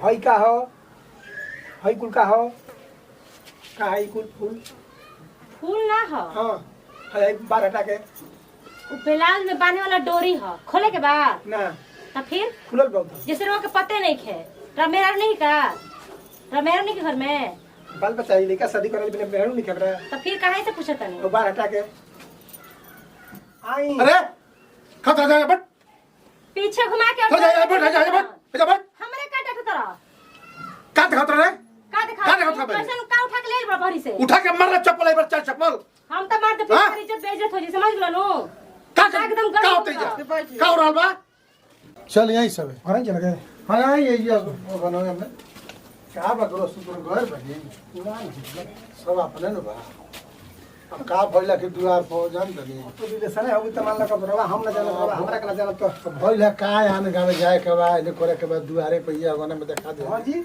हई का हो हई कुल का हो का हई कुल फूल फूल ना हो। हाँ हई बार हटा के वो ब्लाउज में बांधे वाला डोरी हो, खोले के बाद ना तो फिर खुलल बहुत जैसे रोक के पते नहीं खे रमेरा नहीं का रमेरा नहीं के घर में बाल बच्चा ही लेकर शादी करल बिना मेहरू नहीं खबरा तो फिर काहे से पूछत नहीं। तो बार हटा के आई अरे खत जा बट पीछे घुमा के हो जा बट हमरे का देखत रह का देखत रे का का देखत देखा रह कैसे का उठा के ले बड़ी से उठा के मार चप्पल एक बार चार चप्पल हम तो मार दे हाँ? फिर इज्जत बेइज्जत हो जी समझ लो नो का एकदम का गलत होते जा का हो रहल बा चल यहीं सब है घर चल गए हां यहीं ये बनाओ हमने का बा करो सुतुर घर बनी सब अपने न बा अब का भइला के दुआर पर जान दनी तो रिलेशन है अभी तमाल लगा बरवा हम ना जाना बरवा हमरा के ना जाना तो भइला का आने गावे जाए के बा इने करे के बाद दुआरे पे ये गने में देखा दे हां जी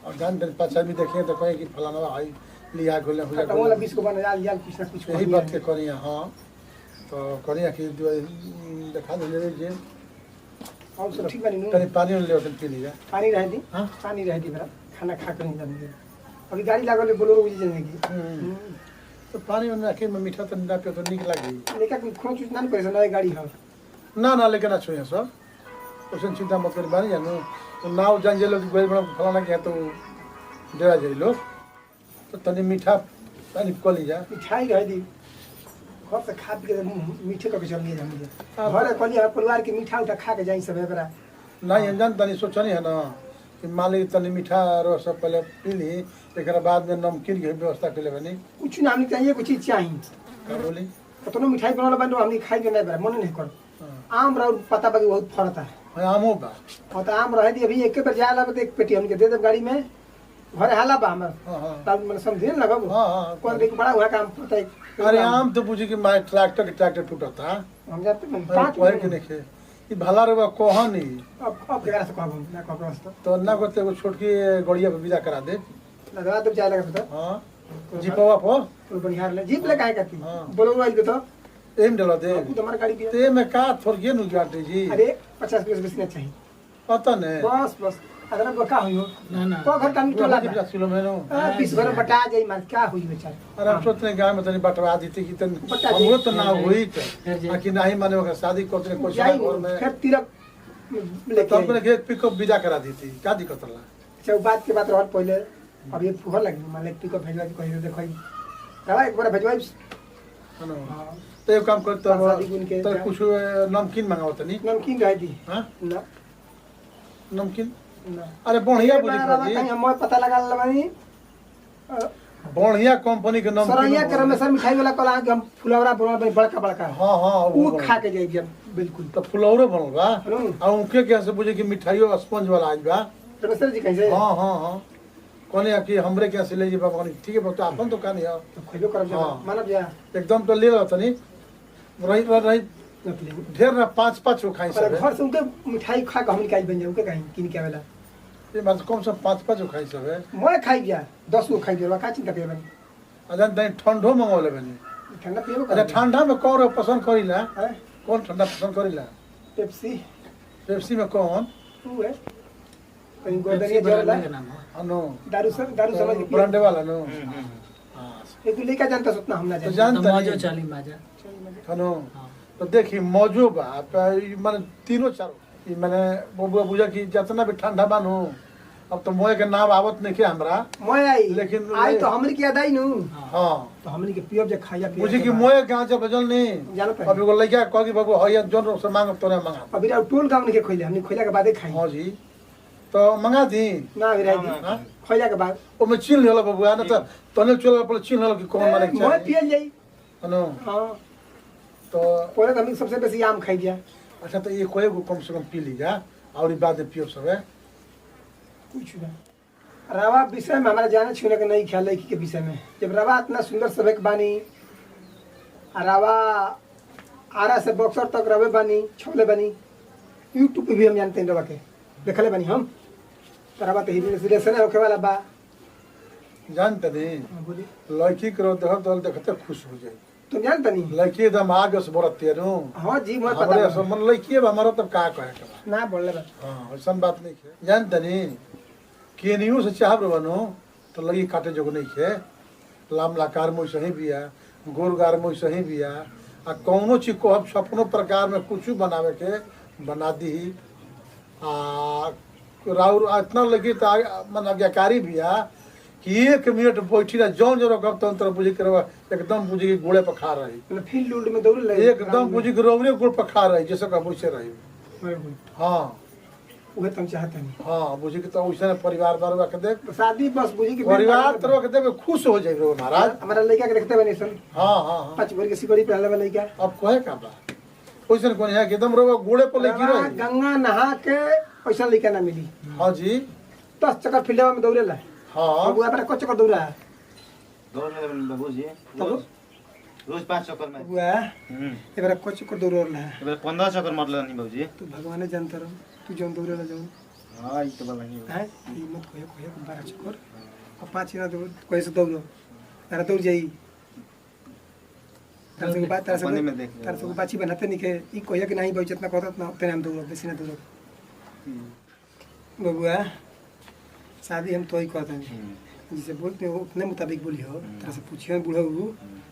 और जान दिन पछा भी देखिए तो कहे कि फलाना भाई लिया गोले हो कमला जा 20 को बना याल कुछ ना कुछ यही बात के करिया हां तो करिया कि देखा दे ले जे हम सब ठीक बनी नु तनी पानी ले होटल पी लिया पानी रह दी हाँ? पानी रह दी बरा खाना खा कर नहीं जाएंगे अभी गाड़ी लागल बोलेरो उजी जाएगी तो पानी में रखे में मीठा तो ना पियो तो निक लागी लेकिन खोज कुछ ना करे नई गाड़ी है ना ना लेके ना छोया सब उसने चिंता मत कर बानी जानो तो नाव जान जे लोग गोल बड़ा फलाना के तो डेरा जाई लोग तो तनी मीठा पानी कोली जा मिठाई रह दी घर से खा पी के मीठे करके चल लिए जाएंगे घर कली परिवार के मीठा उठा खा के जाई सब बरा नहीं अनजान तनी सोचनी है ना कि मालिक तनी मीठा रस सब पहले पी ली एकरा बाद में नमकीन के व्यवस्था कर ले बनी कुछ ना हमने चाहिए कुछ चीज चाहिए का बोली कतनो मिठाई बनाला बन हमने खाई के नहीं बरा मन नहीं कर आम रह पता बाकी बहुत फरता है हां आमो बा और तो आम रह दी अभी एक बार जाए तो एक पेटी हमके दे दे गाड़ी में घर हाला बा हमर हां हां तब मैंने समझे ना बाबू हां कौन देख बड़ा हुआ काम पता है अरे आम तो बुझी कि माय ट्रैक्टर टूटता हम जाते हैं पांच 5 के देखे ई भला रे कोहनी अब केकरा से कहब ना कहब रास्ता तो ना करते एगो छोटकी गड़िया पे विदा करा दे लगा दे जाए लगा पता हां जीपवा पर तो बढ़िया ले जीप ले काहे करती हाँ। बोलो वाइल के तो एम डला दे तू तुम्हारी गाड़ी भी है। ते में का थोड़िए नु गाटे जी अरे 50 पैसे बेचना चाहिए पता ने बस बस अगर अब का हुई हो ना ना को घर काम टोला 50 किलो में नो 20 घर बटा जाई मार क्या हुई बेचारा अरे हम सोचने गांव में तनी बटवा देती कि तन बटा दे। हमरो तो ना हुई तो कि नहीं माने ओकर शादी करते कोई जाई घर में फिर तिलक तो लेके अपने के पिकअप विदा करा देती का दिक्कत ला अच्छा बात के बात और पहले अब ये फुहर लगी मान ले पिकअप भेजवा के कहीं देखो दवा एक बार भेजवाई है हां तो एक काम कर तो शादी गुन के तो कुछ नमकीन मंगाओ तनी नमकीन रह दी हां ना नमकीन ना अरे बढ़िया बुझी कहीं हम पता लगा लबानी बढ़िया कंपनी के नमकीन सरैया के रमेशर मिठाई वाला कला के हम फुलौरा बनवा बड़का बड़का हां हां वो खा के जाई जब बिल्कुल तो फुलौरे बनल बा हेलो आ उनके क्या से बुझे कि मिठाइयो स्पंज वाला आज बा रमेशर जी कैसे हां हां हां कोने कि हमरे क्या से ले जी बाबा ठीक है तो अपन तो कानी है तो खइबो करब जा हाँ। मानब जा एकदम तो ले लो तनी रही ढेर ना पांच पांच खाई पर सब घर से उनके मिठाई खा के हम निकाल बन जाऊ के कहीं किन के वाला ये बात कम से पांच पांच खाई सब है मैं खाई गया 10 गो खाई देवा का चिंता करे बनी अजन तनी ठंडो मंगोले बनी ठंडा पियो अच्छा ठंडा में कौन पसंद करिला है कौन ठंडा पसंद करिला पेप्सी पेप्सी में कौन तू है कहीं गोदरिया जरला अनु दारू समझ के ब्रांडे वाला नो हां ये तू लेके जानता सुतना हम ना तो जानता जानता मौजो नहीं चली माजा अनु तो देखी मौजू बा माने तीनों चारों माने बबुआ बुझा कि जितना भी ठंडा बानो अब तो मोए के नाम आवत नहीं के हमरा मैं आई लेकिन आई तो हमरी के अदाई नु हां तो हमरी के पियब जे खाया पिया बुझी कि मोए गांव से बजल नहीं जानो पे अब एगो लइका कह कि बाबू हय जोन से मांग तोरे मांगा अभी राव टोल गांव ने के खोले हमने खोला के बादे खाई हां जी तो मंगा दी ना अभी राई हाँ? खोला के बाद ओ में चिन्ह लेला बाबू ना तो तने चल पर चिन्ह लेला कि कौन माने के मैं चाहिए पियल जाई अनु हां तो पहले तो हमने सबसे बेसी आम खाई दिया अच्छा तो ये कोई कम से कम पी लीजा और बाद में पियो सब है कुछ ना रवा विषय में हमारा जाने छूने का नहीं ख्याल लड़की के विषय में जब रवा इतना सुंदर सबक बानी रवा आरा से बक्सर तक रवे बानी छोले बानी यूट्यूब पे भी हम जानते हैं रवा के देखले बानी हम तो रवा तो रिलेशन होके वाला बा जानते नहीं बोली लड़की करो देह दल देखते खुश हो जाए तुम जानते नहीं लड़की एकदम आगे से बरत तेरू हाँ जी मैं पता हमरे बा। सब मन लड़की है हमारा तब का कहे के बा ना बोलले बा हां ऐसा बात नहीं है जानते नहीं केनियो से चाहब बनो तो लगी काटे जोग नहीं है। लामलाकार मुँह सही बिया, गोरगार मुँह सही बिया, आ कौनो चीज को हम सपनों प्रकार में कुछ बनावे के बना दी। आ राउर इतना लगी तो मन आज्ञाकारी बिया कि 1 मिनट बैठी ना जौन जो रखब तंत्र बुझी करवा एकदम बुझी के गोड़े पर खा रही, मतलब फील्ड उल्ड में दौड़ ले एकदम बुझी के रोवरे गोड़ पर खा रही जैसे कब वैसे रही। हाँ उहे तुम चाहते नहीं। हाँ बुझी के तो वैसे परिवार बार के देख तो शादी बस बुझी की परिवार तरह के देख खुश हो जाए महाराज। हमारा लड़का के देखते बने सन हाँ हाँ हाँ 5 भर के सिकड़ी पहले वाला लड़का अब कहे का बा वैसे कौन है कि एकदम रोवा गोड़े पर लेके रवा रही। गंगा नहा के पैसा लड़का ना मिली। हाँ जी 10 चक्कर फील्ड में दौड़े ला हाँ बुआ अपना को चक्कर दौड़ा है दौड़ में बाबूजी रोज 5 चक्कर में बुआ ये बार को चक्कर दौड़ रहा है। एबार 15 चक्कर मतलब नहीं बाबूजी। तू भगवान जानता रहो तू जो दौड़े ला जाऊं हां ई तो बाला नहीं है ये मत कोई 12 चक्कर और 5 ना दौड़ कोई से दौड़ो तारा दौड़ जाई तारा से बात अपने में देख ले। तारा से बाची बनाते नहीं के ई कोई कि नहीं बचत ना कहत ना तेरे हम दौड़ो बेसी ना दौड़ो बबुआ शादी हम तो ही कहते हैं जिसे बोलते हो उतने मुताबिक बोली हो तारा से पूछियो बूढ़ा हो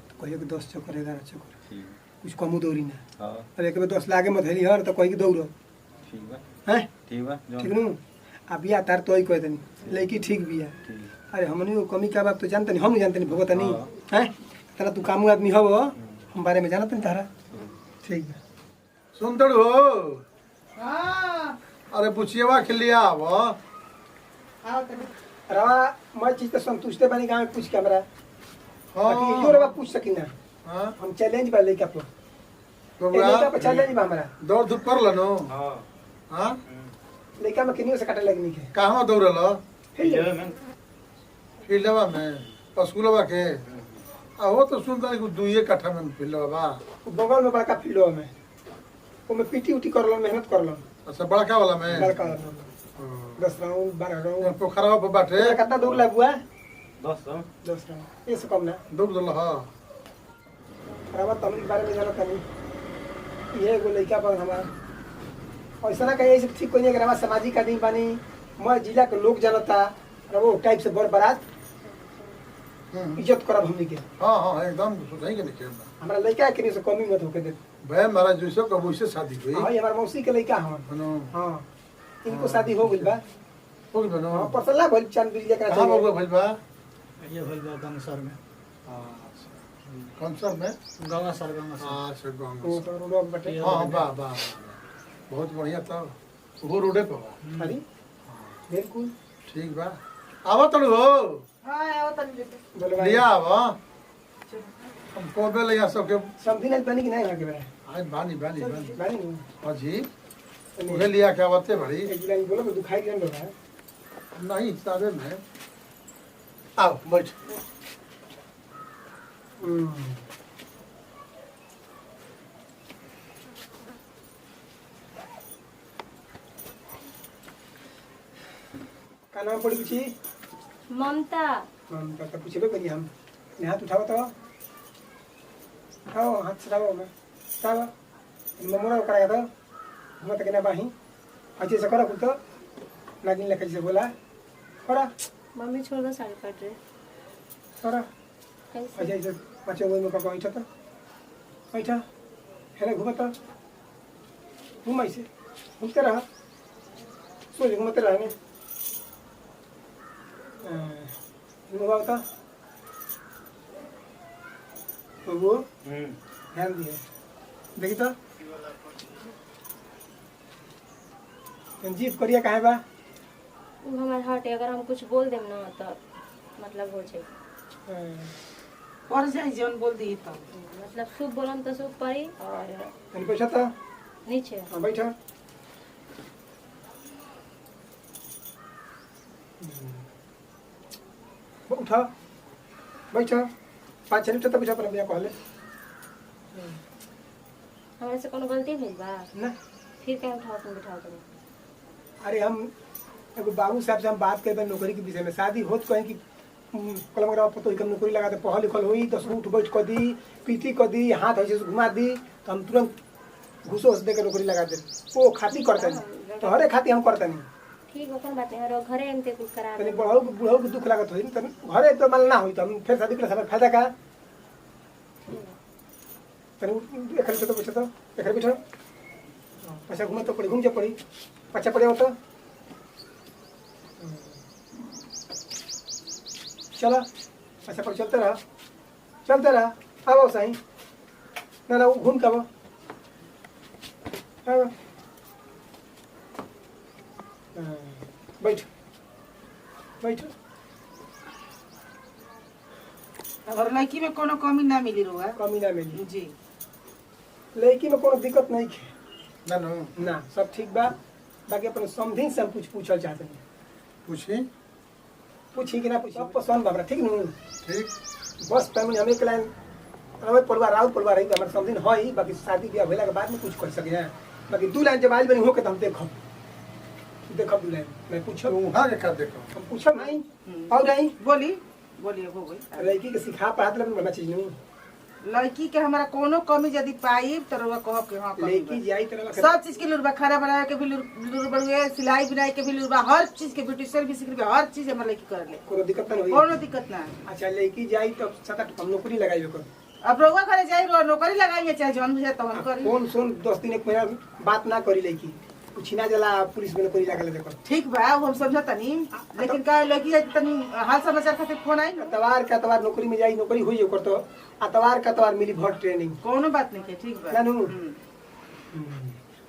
तो कहियो कि 10 चक्कर 11 चक्कर ठीक कुछ कम दौड़ी ना हां अरे एक बार 10 लागे मत हेली हर तो कहि कि दौड़ो ठीक बा हैं ठीक बा ठीक नु अब या तार तो ही कहते नहीं लड़की ठीक भी है। ठीक अरे हमनी को कमी का बात तो जानते नहीं हम जानते नहीं भगवत नहीं हाँ। हैं तेरा तू काम आदमी हो हम बारे में जानते नहीं तारा ठीक है सुंदर हो अरे बुचिएवा के लिए आव रवा मैं चीज तो संतुष्ट बनी गाँव में पूछ के हमरा बाकी यो हाँ रवा पूछ सकी ना हाँ हम चैलेंज बा लड़का पर लड़का पर चैलेंज बा हमरा दौड़ धूप कर लो हां हाँ लड़का में किनियो से काटे लगनी के कहाँ दौड़ल ये में फील्डवा में स्कूलवा के वो तो सुनता नहीं 2 कट्ठा में फील्डवा बा। बगल में बड़का फील्ड में ओमे पीटी उटी करलो मेहनत करलो अच्छा बड़का वाला में बड़का 10 राउंड 12 राउंड पोखरवा पर बाटे कितना दूर ला बुआ 10 राउंड ये से कम ना दौड़ दल हाँ रवा तुम के बारे में जानत नहीं ये एगो लड़का पर हमार ऐसा ना कहे ऐसे ठीक कोई नहीं अगर हमारा सामाजिक आदमी बानी मैं जिला के लोग जानता वो टाइप से बरबरात इज्जत करब हमनी के हाँ हाँ एकदम सोचाई के नहीं हमारा लड़का के नहीं से कमी मत होके दे भाई महाराज जैसे कब वैसे शादी हुई हां हमार मौसी के लड़का हवन बनो हां इनको शादी हो गइल बा हो गई बनो हां परसला भइल चांद बिजली का कहाँ हो गई भइल बा ये भइल बा गंगसर में कौन सा में गंगासर गंगासर अच्छा गाँव वो तो रोड में बटे हाँ वाह वाह बहुत बढ़िया था वो रोडे पर बा अरे बिल्कुल ठीक बा आवा तड़ हो हां आओ तनी बोले भाई लिया आवा हम कोबे ले सबके समथिंग एल्स बनी कि नहीं आगे बड़ा आज बानी बानी बानी बनी हाँ जी उन्हें लिया क्या बातें बड़ी एक लाइन बोलो तो दुखाई गन रहा है नहीं सादे में आओ बैठ का नाम पड़ी कुछ ममता ममता तो पूछे करिए हम हाथ उठाओ तो उठाओ हाथ चलाओ मैं उठाओ ममोरा कराया तो हम तक ना बाही अच्छे से करो तो नागिन लेकर से बोला करा मम्मी छोड़ दो साड़ी काट रहे करा कैसे अच्छा इसे पाँचों वही में कहीं तो बैठा हेले घूमता घूम ऐसे घूमते रहा सोच घूमते रहा ने मोबाइल था तो वो ध्यान दिए देखी तो जीप करिए कहाँ बा वो हमारे हट है, अगर हम कुछ बोल देम ना तो मतलब हो जाए और जाए जौन बोल दी तो मतलब शुभ बोलम तो शुभ पड़ी और कहीं पैसा था नीचे हाँ बैठा उठा बैठा 5-6 मिनट तक बैठा पर भैया कहले हमारे से कोनो गलती भइल बा ना फिर क्या उठाओ तुम बिठाओ तुम अरे हम एगो बाबू साहब से हम बात करबे नौकरी के विषय में शादी होत कहीं कि कलम रहा पतो कम नौकरी लगा दे पढ़ल लिखल हुई 10 उठ बैठ कर दी पीटी कर दी हाथ ऐसे घुमा दी तो हम तुरंत घुसो दे के नौकरी लगा दे वो खाती करते नहीं तो हरे खाती हम करते नहीं ठीक ओकर बात है और घरे एमते कुछ करा तनी बुढ़ऊ के दुख लागत होई तनी घरे तो माल ना होई त हम फिर शादी के समय फायदा का तनी एखर तो पूछो तो एखर बैठो अच्छा घूम तो पड़ी घूम जा पड़ी पछा पड़े हो तो चला अच्छा पर चलते रहा आओ सही ना घूम के आओ बैठ और लड़की में कोनो कमी ना मिली रुआ कमी ना मिली जी लड़की में कोनो दिक्कत नहीं है ना सब ठीक बा बाकी अपन समझी से हम कुछ पूछल चाहते हैं पूछी कि ना पूछी सब पसंद बाबरा ठीक नु ठीक बस टाइम हम एक लाइन हमें परिवार राउत परिवार रही हमारे समझी है बाकी शादी ब्याह होला के बाद में कुछ कर सके बाकी 2 लाइन जब आज बनी हो के हम देखब 2 लाइन मैं पूछब वहाँ के का देखो हम पूछब नहीं और नहीं बोलिए हो गई लड़की के सिखा पढ़ा तो बड़ा चीज नहीं लड़की के हमारा कोनो कमी यदि पाई तो रुआ कहो कि हां कमी लड़की जाई तरह सब चीज के लुरबा खाना बनाए के भी लुरबा हुए सिलाई बुनाई के भी लुरबा हर चीज के ब्यूटीशियन भी सीख हर चीज हमारे लड़की कर ले कोनो दिक्कत नहीं होई कोनो दिक्कत ना अच्छा लड़की जाई तो 7-8 हम नौकरी लगाई को अब रउआ घरे जाई रो नौकरी लगाइए चाहे जौन बुझे तवन करी कौन सुन 10 दिन एक महीना बात ना करी लड़की कुछ ना जला पुलिस में नौकरी लगा ले देखो ठीक बा वो हम समझा तनी लेकिन का लड़की है तनी हाल समाचार खातिर फोन आई अतवार नौकरी में जाई नौकरी हुई ओकर तो अतवार मिली भर ट्रेनिंग कोनो बात नहीं के ठीक बा जानू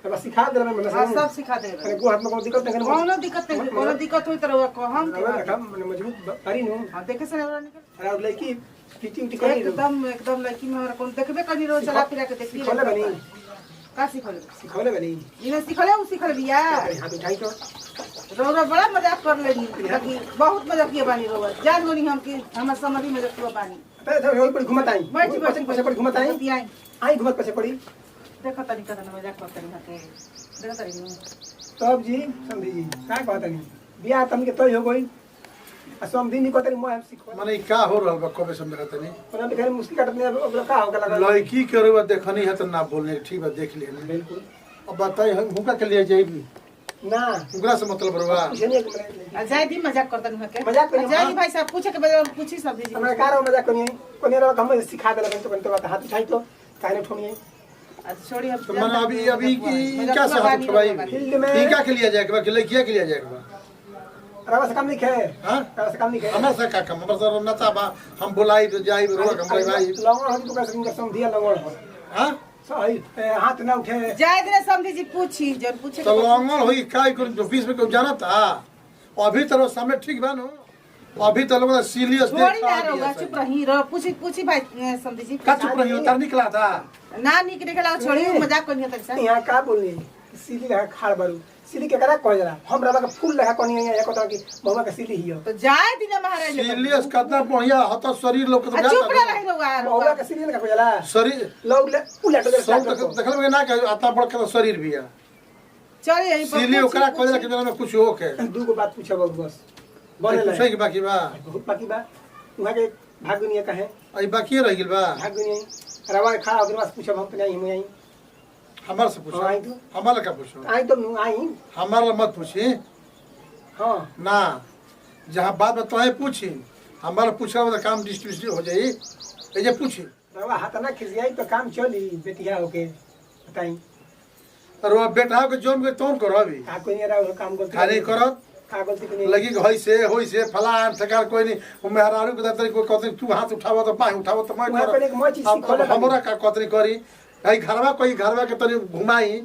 बस सिखा दे मैं हां सब सिखा दे अरे को हाथ में कोनो दिक्कत नहीं कोनो दिक्कत होई त रउआ कहम मैंने मजबूत पारी नु हां देखे से रउआ निकल अरे लड़की पीटी उटी करी एकदम लड़की में हमरा कोन देखबे कनी रो चला फिरा के देखी खोले बनी का सिखोले बनी इने सिखले उ सिखल बिया हाथ उठाई तो रउआ बड़ा मजाक कर लेनी बाकी बहुत मजाक किए बानी रउआ जान गोनी हम कि हमर समझी में रखवा बानी तो होई पड़ी घुमत आई बैठ पछे पड़ी घुमत आई आई घुमत पछे पड़ी देखो तनी कदन मजाक करते नहीं हते देखो तनी तब जी समझी जी का कहत नहीं बियाह तम के तय हो गई समझी नहीं कहत मैं सिखो माने का हो रहल बा कबे समझ रहते नहीं ओना के मुश्किल काटत नहीं अब का होगा लगा लड़की के रुआ देखनी है तो ना बोलने ठीक बा देख लिए बिल्कुल अब बताई हम हुका के लिए जाइबी ना उगरा से मतलब रुआ कुछ नहीं है अजय दी मजाक करते नहीं हके मजाक करी, अजय हाँ। दी भाई साहब पूछे के बजाय पूछी सब दीजिए हमरा कार मजाक कोनी कोनी रो हम सिखा देला तो बात हाथ उठाई तो काहे न ठोनी अच्छा छोड़ी हम तो मन अभी की क्या से हाथ उठवाई फील्ड में टीका के लिए जाएगा कि लड़किया के लिए जाएगा रवा से काम नहीं है हां रवा से काम नहीं है हमरा से का काम हमरा से नता बा हम बुलाई तो जाई रोक हम भाई लंगड़ हो तो कैसे समझिया लंगड़ हो हां सही हाथ ना उठे जय दिन समझी जी पूछी जब पूछे तो लंगड़ होई काय कर जो बीच में कोई जाना था अभी तो समय ठीक बा नो अभी तो लोग सीरियस छोड़ी ना रहोगा चुप रही रो पूछी भाई समझी जी का चुप रही उतर निकला था ना निक निकला छोड़ी मजाक करनी है तक यहाँ का बोलनी सीली लगा खाड़ बारू सीली के करा कह जरा हम रवा का फूल लगा कोनी है कहता कि मम्मा का सीली ही हो तो जाए दिन महाराज सीरियस कितना बढ़िया हता शरीर लोग तो चुप रही रहोगा मम्मा का सीली लगा कह जरा शरीर लोग उलट सब देखल में ना कि आता बड़ के शरीर भी है चल यही सीली ओकरा कह के जना में कुछ हो के दू को बात पूछब बस बोले पूछे के बाकी बा बहुत बाकी बा वहां के भागुनिया कहे आई बाकी रह गेल बा भागुनिया रवा खा ओकरे पास पूछब हम नहीं हम आई हमार से पूछो आई तो हमारा का पूछो आई तो आई हमारा मत पूछी हां ना जहाँ बात में तुम्हें पूछी हमारा पूछा तो काम डिस्ट्रीब्यूट हो जाई ये पूछी रवा हाथ ना खिसियाई तो काम चली बेटिया होके बताई और वो बेटा के जोन के तोन करो अभी का कोई नहीं रहा काम करते खाली करो का गलती कोनी लगी होई से फलान ठकार कोई नहीं वो मेहरारू के तरी कोई कहते तू हाथ उठावा तो पाए उठावा तो मैं वहाँ पे एक मौज चीज़ सीखोले बानी। हमरा का कतरी करी आई घरवा के तनी घुमाई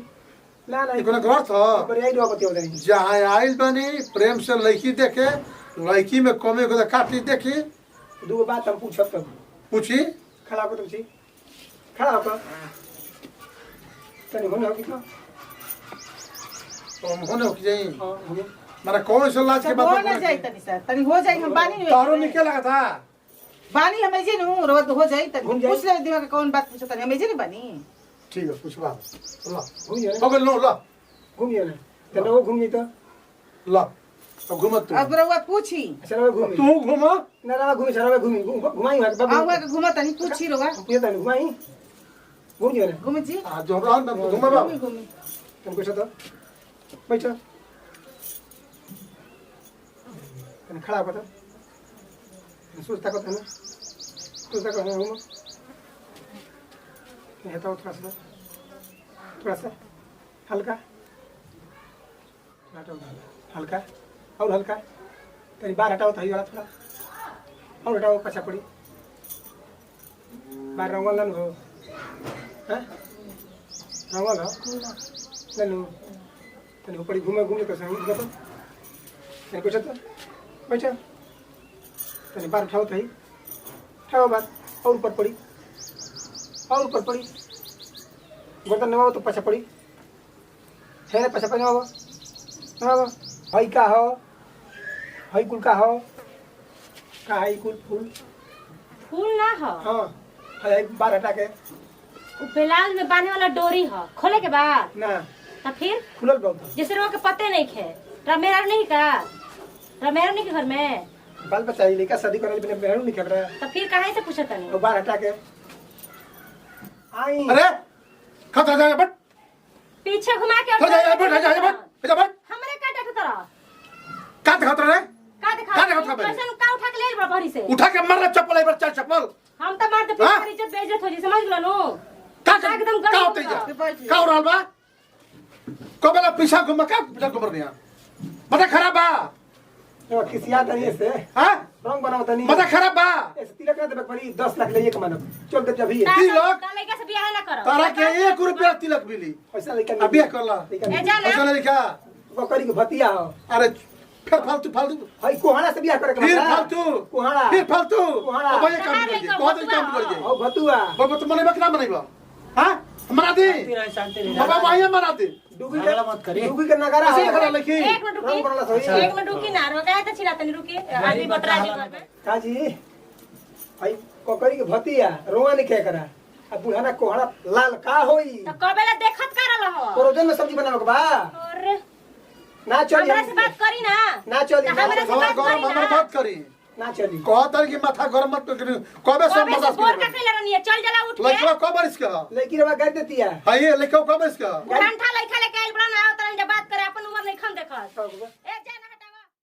ना ना कोनो घर था पर आई दो बतियो दे जहाँ आइल बनी प्रेम से लड़की देखे लड़की में कमी को काटी देखी दो बात हम पूछब तब पूछी खड़ा हो तुम छी खड़ा हो तनी होने हो कितना तो हम होने की जाई हां हम मारा कौन सा लाज के हो बात ना जाए तनी सर तनी हो जाए हम बानी तारो निकल लगा था बानी हमें जे नु रोज हो जाए तनी घूम जाए। पूछ ले दिमाग कौन बात पूछो तनी हमें जे नहीं बानी ठीक है पूछवा ला घूमियो हो गल नो ला घूमियो ना तने वो घूमी तो ला तो घुमत तू अब रउआ पूछी अच्छा रवा घूमी तू घुमा ना रवा घूमी रवा घूमी घुमाई वहां बाबू आऊंगा के घुमा तनी पूछी रउआ ये तने घुमाई घूमियो ना घूमे जी आ जो रहा ना घुमा बा घूमी तुम कुछ तो बैठो तने खड़ा होकर सोचता को ना सोचता को हम कहता हूँ थोड़ा सा हल्का हल्का और हल्का तेरी बार हटाओ था वाला थोड़ा और हटाओ पछा पड़ी बार रंगल न हो हैं रंगल हो ननु तने ऊपर घूमे तो संग तो तने कुछ तो बैठो तने बार उठाओ था उठाओ बार और ऊपर पड़ी गर्दन नवाओ तो पछा पड़ी है पछा पड़ी नवाओ हई का हो हई कुल का हो का हई कुल फूल ना हो हाँ है बार हटा के वो ब्लाउज में बांधने वाला डोरी हो खोले के बाद ना तो फिर खुलल बहुत जैसे लोग के पते नहीं खे रमेरा नहीं के घर में बाल बच्चा ही लेकर शादी करने बिना बहन नहीं कर रहा तो फिर कहाँ से पूछा तनी वो बार हटा के आई अरे खत जा बट पीछे घुमा के खत जा बट हमरे का देखत तरह का देखत रे का का देखत दिखा बे? कैसे का उठा के ले बड़ा भरी से उठा के मार चप्पल एक बार चार चप्पल हम तो मार दे फिर हाँ? हमारी इज्जत बेइज्जत हो जी समझ लो नो का एकदम का होते जा का हो रहल बा कबला पीछा घुमा का पीछा घुमा दिया मत खराब बा तो किसिया तनी से हां रंग बनाओ तनी मत खराब बा ऐसे तिलक ना देबे पड़ी 10 लाख ले एक मानव चल दे अभी तिलक लड़का से बियाह ना करो तारा के 1 रुपया तिलक मिली पैसा लेकर अभी करला ए जा पैसा ना ले लिखा बकरी के भतिया हो अरे फिर फालतू हई कोहाड़ा से बियाह करे के फिर मतलब? फालतू कोहाड़ा फिर फालतू कोहाड़ा। अब ये काम कर दे बहुत काम कर दे ओ भतुआ बाबा तुम मनेबा कि ना मनेबा हां मना दे शांति रहे बाबा भाई मना दे डूबी झगड़ा मत करी। डूबी के नगारा ऐसे हो। खड़ा लिखी एक मिनट रंग बनला सही रुकी एक मिनट रुकी ना रो कहे तो छिला तनी रुकी आदमी बतरा जी घर में का जी हई कोकरी के भतिया रोआ नहीं खे करा अब बुढ़ाना कोहाड़ा लाल का होई तो कबेला देखत कर रहो परोजन में सब्जी बनावे के बा और ना चली हमरा से बात करी ना ना चली तो हमरा से गौर बात गौर करी ममर ना बात करी ना चली कहतर की माथा गरम मत करी कबे सब कबे से बर्दाश्त बोर कर का कैला रनी है चल जला उठ के लइका कब इसका लड़की रवा कर देती है हां ये लइका कब इसका ठंडा लइका लेके आइल बड़ा ना आवत रही बात करे अपन उम्र नहीं खन देखत सब ए जा